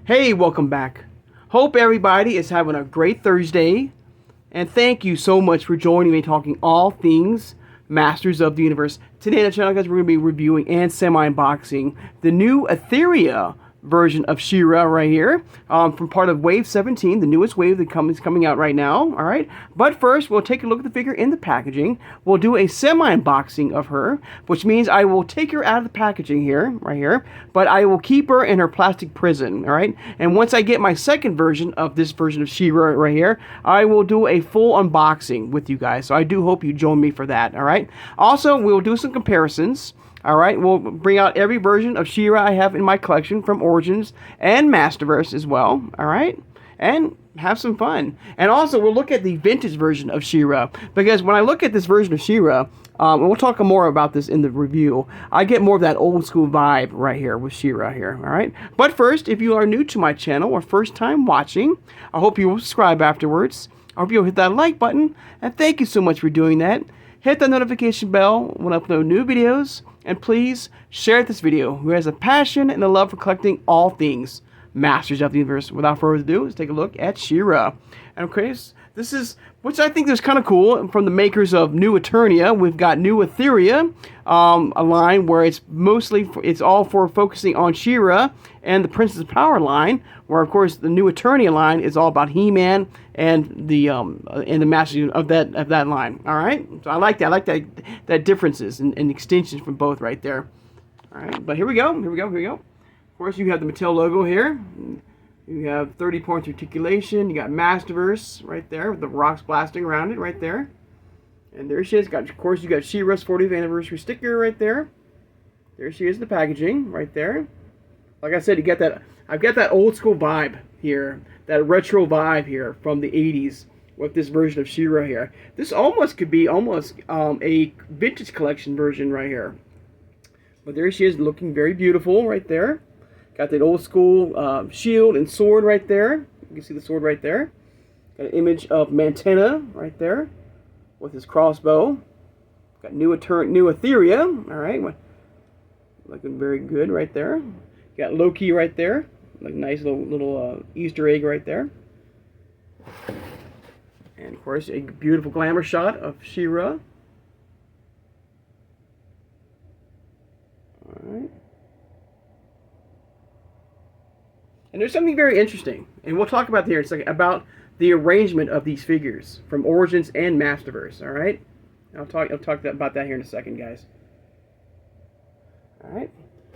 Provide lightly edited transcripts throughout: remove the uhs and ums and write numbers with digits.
Hey, welcome back. Hope everybody is having a great Thursday. And thank you so much for joining me talking all things Masters of the Universe. Today on the channel, guys, we're going to be reviewing and semi-unboxing the new Etheria version of She-Ra right here, from part of Wave 17, the newest wave that is coming out right now. All right, but first we'll take a look at the figure in the packaging. We'll do a semi-unboxing of her, which means I will take her out of the packaging here, right here, but I will keep her in her plastic prison. All right, and once I get my second version of this version of She-Ra right here, I will do a full unboxing with you guys. So I do hope you join me for that. All right. Also, we'll do some comparisons. Alright, we'll bring out every version of She-Ra I have in my collection from Origins and MasterVerse as well. Alright, and have some fun. And also, we'll look at the vintage version of She-Ra, because when I look at this version of She-Ra, and we'll talk more about this in the review, I get more of that old school vibe right here with She-Ra here. Alright, but first, if you are new to my channel or first time watching, I hope you will subscribe afterwards. I hope you'll hit that like button, and thank you so much for doing that. Hit the notification bell when I upload new videos. And please share this video. Who has a passion and a love for collecting all things Masters of the Universe. Without further ado, let's take a look at She-Ra. And okay, this is, which I think is kind of cool, from the makers of New Eternia. We've got New Etheria, a line where it's all for focusing on She-Ra and the Princess Power line, where of course the New Eternia line is all about He-Man and the Masters of that line. All right, so I like that. I like that differences and extensions from both right there. All right, but here we go. Of course, you have the Mattel logo here. You have 30 points articulation. You got MasterVerse right there with the rocks blasting around it right there. And there she is. Of course, you got She-Ra's 40th anniversary sticker right there. There she is, the packaging right there. Like I said, you get that. I've got that old school vibe here, that retro vibe here from the 80s with this version of She-Ra here. This almost could be a vintage collection version right here. But there she is, looking very beautiful right there. Got that old school shield and sword right there. You can see the sword right there. Got an image of Mantenna right there with his crossbow. Got New Etheria. All right, looking very good right there. Got Loki right there. Like nice little Easter egg right there. And of course, a beautiful glamour shot of She-Ra. All right. And there's something very interesting, and we'll talk about here in a second, about the arrangement of these figures from Origins and MasterVerse. All right, I'll talk about that here in a second, guys. All right,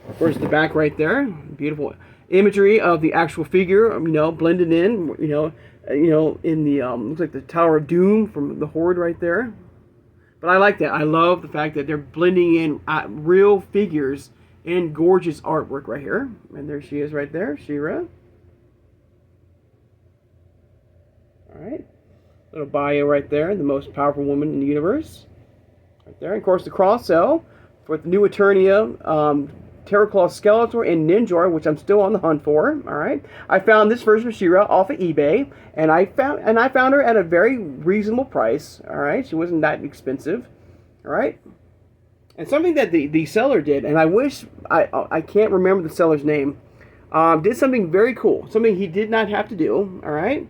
of course, the back right there, beautiful imagery of the actual figure, blended in, in the looks like the Tower of Doom from the Horde right there. But I like that. I love the fact that they're blending in real figures and gorgeous artwork right here. And there she is right there, She-Ra. Alright. Little bio right there, the most powerful woman in the universe. Right there. And of course the cross-sell for the New Eternia, Terraclaw Skeletor and Ninjor, which I'm still on the hunt for. Alright. I found this version of She-Ra off of eBay, and I found her at a very reasonable price. Alright. She wasn't that expensive. Alright. And something that the seller did, and I wish, I can't remember the seller's name, did something very cool. Something he did not have to do, all right?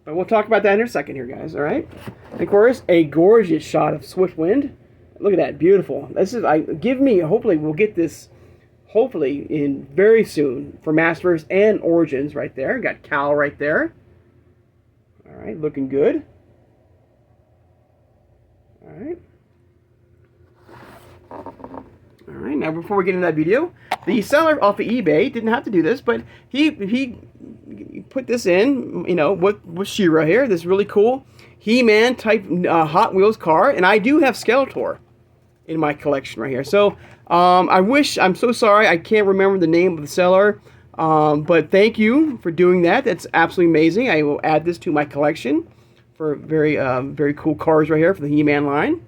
But we'll talk about that in a second here, guys, all right? And of course, a gorgeous shot of Swiftwind. Look at that, beautiful. This is, hopefully we'll get this, hopefully, in very soon for MasterVerse and Origins right there. Got Cal right there. All right, looking good. All right. Alright, now before we get into that video, the seller off of eBay didn't have to do this, but he put this in, with She-Ra here, this really cool He-Man type Hot Wheels car, and I do have Skeletor in my collection right here. So, I'm so sorry, I can't remember the name of the seller, but thank you for doing that. That's absolutely amazing. I will add this to my collection for very, very cool cars right here for the He-Man line.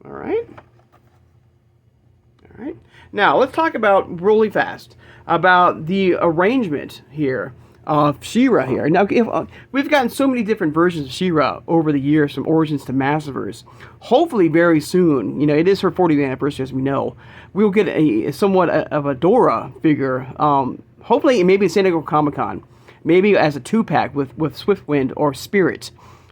Alright. Alright, now let's talk about really fast about the arrangement here of She-Ra here. Now, we've gotten so many different versions of She-Ra over the years, from Origins to MasterVerse. Hopefully, very soon, it is her 40th anniversary, as we know, we'll get somewhat of a Dora figure hopefully maybe San Diego Comic-Con, maybe as a 2-pack with Swiftwind or Spirit.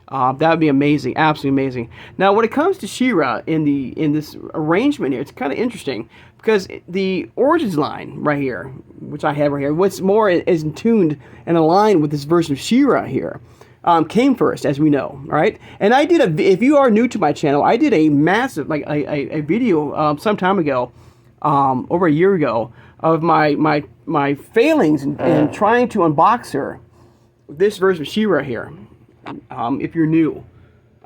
That would be amazing, absolutely amazing. Now, when it comes to She-Ra in this arrangement here, it's kind of interesting because the Origins line right here, which I have right here, what's more is tuned and aligned with this version of She-Ra here, came first, as we know, right? And I did if you are new to my channel, I did a massive, like a video some time ago, over a year ago, of my failings in trying to unbox her, this version of She-Ra here. If you're new,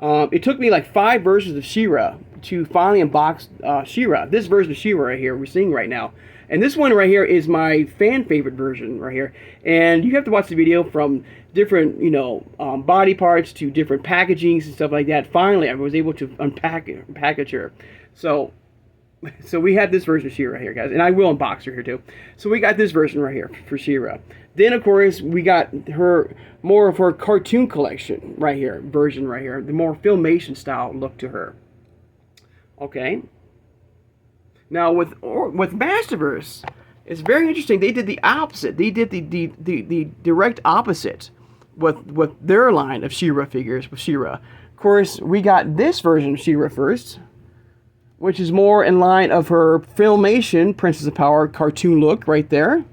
it took me like 5 versions of She-Ra to finally unbox She-Ra. This version of She-Ra right here we're seeing right now, and this one right here is my fan favorite version right here. And you have to watch the video from different, body parts to different packagings and stuff like that. Finally, I was able to package her. So we have this version of She-Ra here, guys, and I will unbox her here too. So we got this version right here for She-Ra. Then, of course, we got more of her cartoon collection right here, version right here, the more Filmation style look to her. Okay. Now with MasterVerse, it's very interesting. They did the opposite. They did the direct opposite with their line of She-Ra figures with She-Ra. Of course, we got this version of She-Ra first, which is more in line of her Filmation Princess of Power cartoon look right there.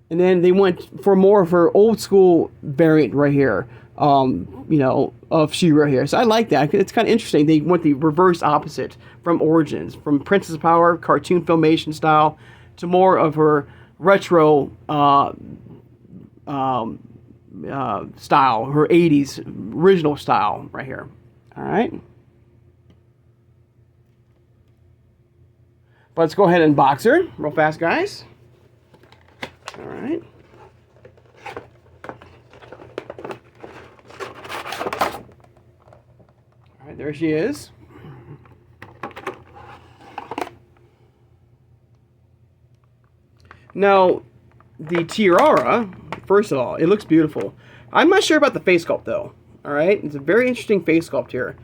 And then they went for more of her old school variant right here, of She-Ra here. So I like that. It's kind of interesting. They went the reverse opposite from Origins, from Princess of Power cartoon Filmation style to more of her retro style, her 80s original style right here. All right. But let's go ahead and box her real fast, guys. All right. All right, there she is. Now, the tiara, first of all, it looks beautiful. I'm not sure about the face sculpt, though. All right, it's a very interesting face sculpt here.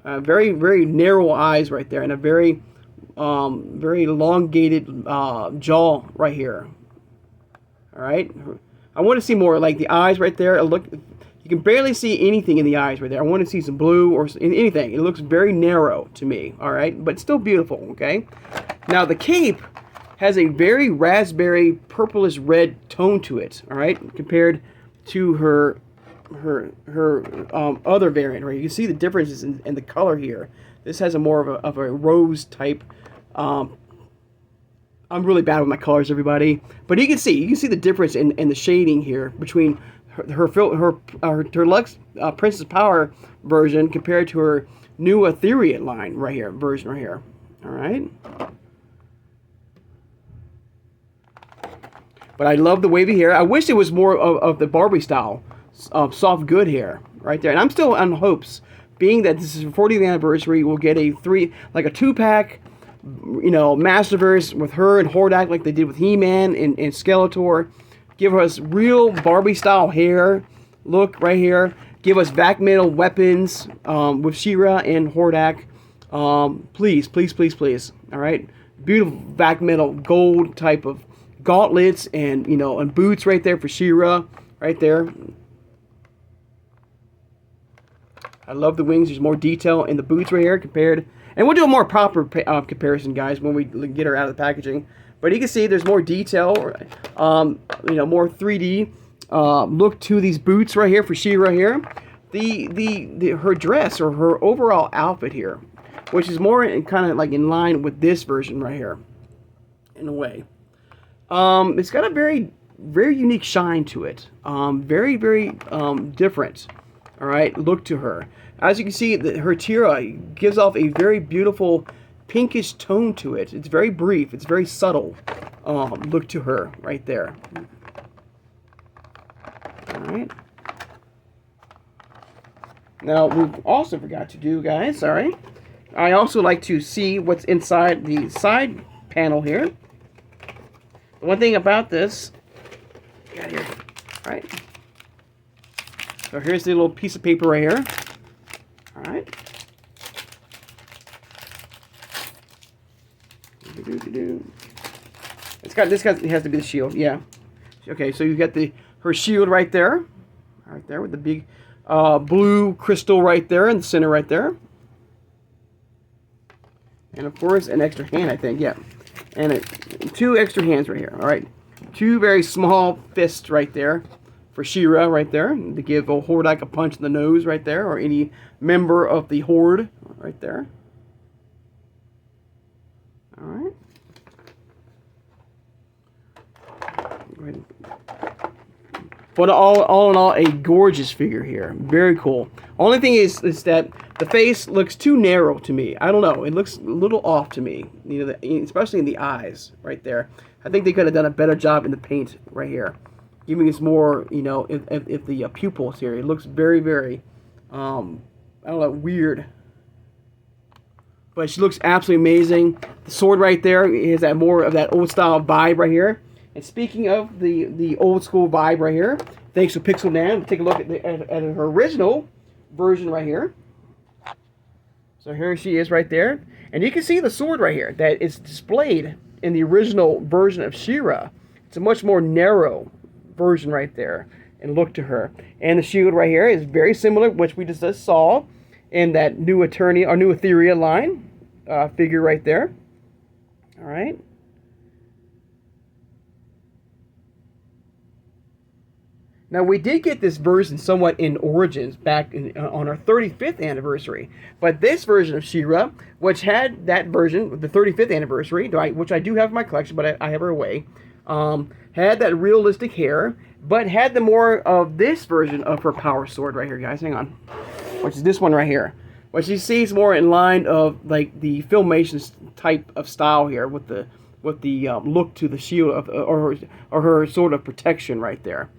Very, very narrow eyes right there, and a very elongated jaw right here. All right, I want to see more, like the eyes right there. Look, you can barely see anything in the eyes right there. I want to see some blue or anything. It looks very narrow to me. All right, but still beautiful. Okay, now the cape has a very raspberry purplish red tone to it. All right, compared to her other variant. Right, you can see the differences in the color here. This has a more of a rose type. I'm really bad with my colors, everybody. But you can see the difference in the shading here between her Lux Princess Power version compared to her new Etheria line right here, version right here. All right. But I love the wavy hair. I wish it was more of the Barbie style, soft good hair right there. And I'm still on hopes, being that this is her 40th anniversary, we'll get a 2-pack. MasterVerse with her and Hordak like they did with He-Man and Skeletor. Give us real Barbie-style hair look right here. Give us vac metal weapons with She-Ra and Hordak. Please, please, please, please. All right, beautiful vac metal gold type of gauntlets and and boots right there for She-Ra right there. I love the wings. There's more detail in the boots right here compared. And we'll do a more proper comparison, guys, when we get her out of the packaging. But you can see there's more detail, more 3D look to these boots right here for She-Ra here. Her dress or her overall outfit here, which is more kind of like in line with this version right here, in a way. It's got a very, very unique shine to it. Very, very different. All right, look to her. As you can see, her tiara gives off a very beautiful pinkish tone to it. It's very brief. It's very subtle. Look to her right there. All right. Now, we also forgot to do, guys, sorry. I also like to see what's inside the side panel here. One thing about this, got here, all right. So here's the little piece of paper right here. All right. It's this guy has to be the shield. Yeah. Okay, so you got her shield right there with the big blue crystal right there in the center right there. And of course, an extra hand, I think. Yeah. And 2 extra hands right here. All right. 2 very small fists right there for She-Ra right there to give old Hordak a punch in the nose right there, or any member of the Horde right there. All right. Go ahead. But all in all, a gorgeous figure here. Very cool. Only thing is that the face looks too narrow to me. I don't know. It looks a little off to me. You know, especially in the eyes right there. I think they could have done a better job in the paint right here, giving us more. You know, if the pupils here, it looks very, very, I don't know, weird. But she looks absolutely amazing. The sword right there is that more of that old style vibe right here. And speaking of the old school vibe right here, thanks to Pixel Dan, take a look at her original version right here. So here she is right there. And you can see the sword right here that is displayed in the original version of She-Ra. It's a much more narrow version right there and look to her. And the shield right here is very similar, which we just saw in that new Eternia or new Etheria line figure right there. All right. Now, we did get this version somewhat in Origins back on our 35th anniversary. But this version of She-Ra, which had that version, the 35th anniversary, which I do have in my collection, but I have her away, had that realistic hair, but had the more of this version of her power sword right here, guys. Hang on. Which is this one right here. Which you see is more in line of like the Filmation type of style here with the look to the shield of, or her sword of protection right there.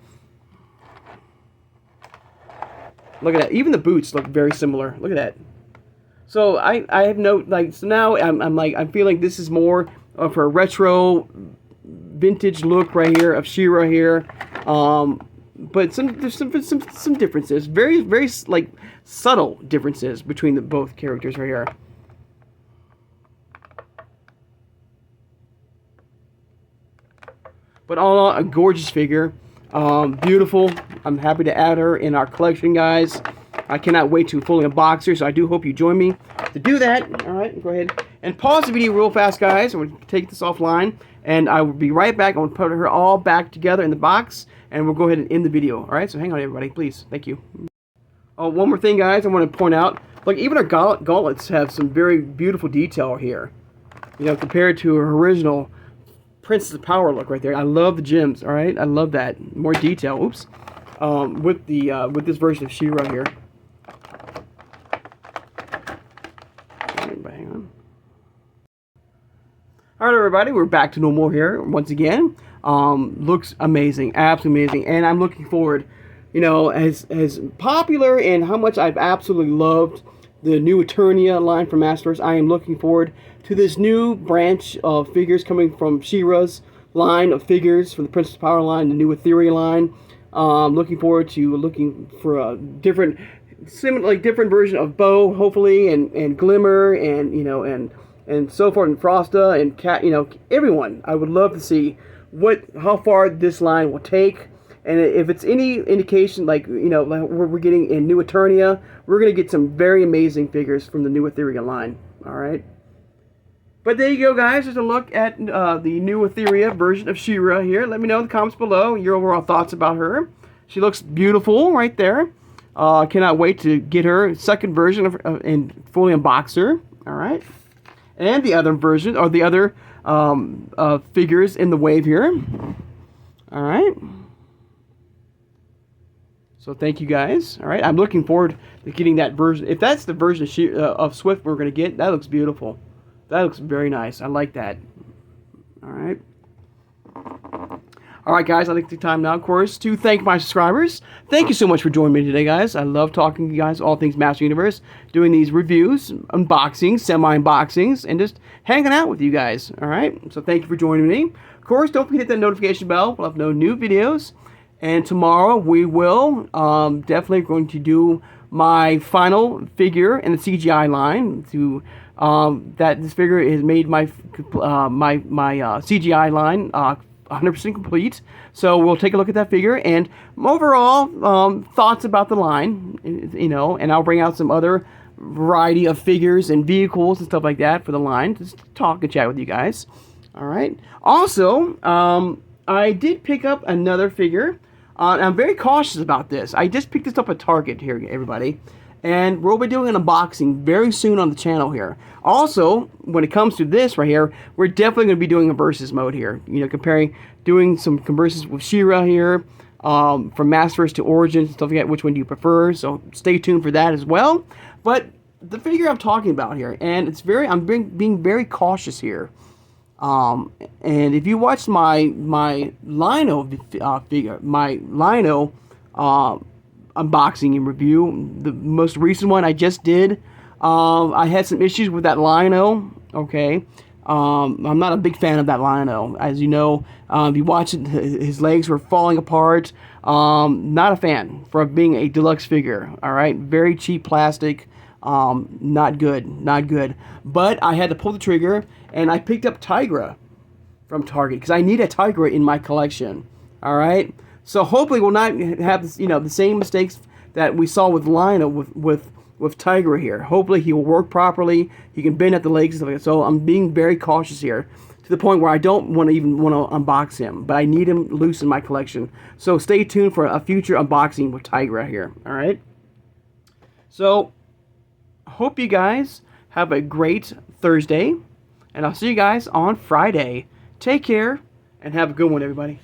Look at that. Even the boots look very similar. Look at that. So I have no, like, so now I'm feeling this is more of her retro vintage look right here of She-Ra here. But there's some differences. Very, very, like, subtle differences between both characters right here. But all in all, a gorgeous figure. Beautiful. I'm happy to add her in our collection, guys. I cannot wait to fully unbox her, so I do hope you join me to do that. All right, go ahead and pause the video real fast, guys. I'm going to take this offline, and I will be right back. I'm going to put her all back together in the box, and we'll go ahead and end the video. All right, so hang on, everybody, please. Thank you. Oh, one more thing, guys, I want to point out. Look, even our gauntlets have some very beautiful detail here. You know, compared to her original Princess of Power look right there. I love the gems. All right, I love that. More detail. Oops. With this version of She-Ra here. Hang on. All right, everybody, we're back to normal here once again. Looks amazing, absolutely amazing, and I'm looking forward. You know, as popular and how much I've absolutely loved the new Eternia line from MasterVerse, I am looking forward to this new branch of figures coming from She-Ra's line of figures from the Princess Power line, the new Etheria line. Looking forward to looking for a different version of Bow, hopefully, and Glimmer, and you know, and so forth, and Frosta, and Cat. You know, everyone. I would love to see how far this line will take. And if it's any indication, like, you know, like we're getting in New Eternia, we're going to get some very amazing figures from the new Etheria line. All right. But there you go, guys. Just a look at the new Etheria version of She-Ra here. Let me know in the comments below your overall thoughts about her. She looks beautiful right there. Cannot wait to get her second version and fully unbox her. All right. And the other version, or the other figures in the wave here. All right. So thank you, guys. All right, I'm looking forward to getting that version. If that's the version of Swift we're going to get, that looks beautiful. That looks very nice. I like that. All right. All right, guys, I'd like to take time now, of course, to thank my subscribers. Thank you so much for joining me today, guys. I love talking to you guys, all things Master Universe, doing these reviews, unboxings, semi-unboxings, and just hanging out with you guys. All right, so thank you for joining me. Of course, don't forget to hit that notification bell. We'll have no new videos. And tomorrow we will definitely going to do my final figure in the CGI line to that this figure has made my CGI line 100% complete. So we'll take a look at that figure and overall thoughts about the line, and I'll bring out some other variety of figures and vehicles and stuff like that for the line. Just talk and chat with you guys. All right. Also, I did pick up another figure. I'm very cautious about this. I just picked this up at Target here, everybody. And we'll be doing an unboxing very soon on the channel here. Also, when it comes to this right here, we're definitely going to be doing a versus mode here. Doing some converses with She-Ra here, from MasterVerse to Origins and stuff like that. Which one do you prefer? So stay tuned for that as well. But the figure I'm talking about here, and I'm being very cautious here. And if you watch my Lino figure, my Lino unboxing and review, the most recent one I just did, I had some issues with that Lino. Okay, I'm not a big fan of that Lino. As you know, if you watch it, his legs were falling apart. Not a fan for being a deluxe figure. All right, very cheap plastic. Not good. But I had to pull the trigger, and I picked up Tigra from Target because I need a Tigra in my collection. All right, so hopefully we'll not have the same mistakes that we saw with Lino with Tigra here. Hopefully he will work properly. He can bend at the legs and stuff like that. So I'm being very cautious here to the point where I don't want to unbox him, but I need him loose in my collection. So stay tuned for a future unboxing with Tigra here. All right. So hope you guys have a great Thursday, and I'll see you guys on Friday. Take care, and have a good one, everybody.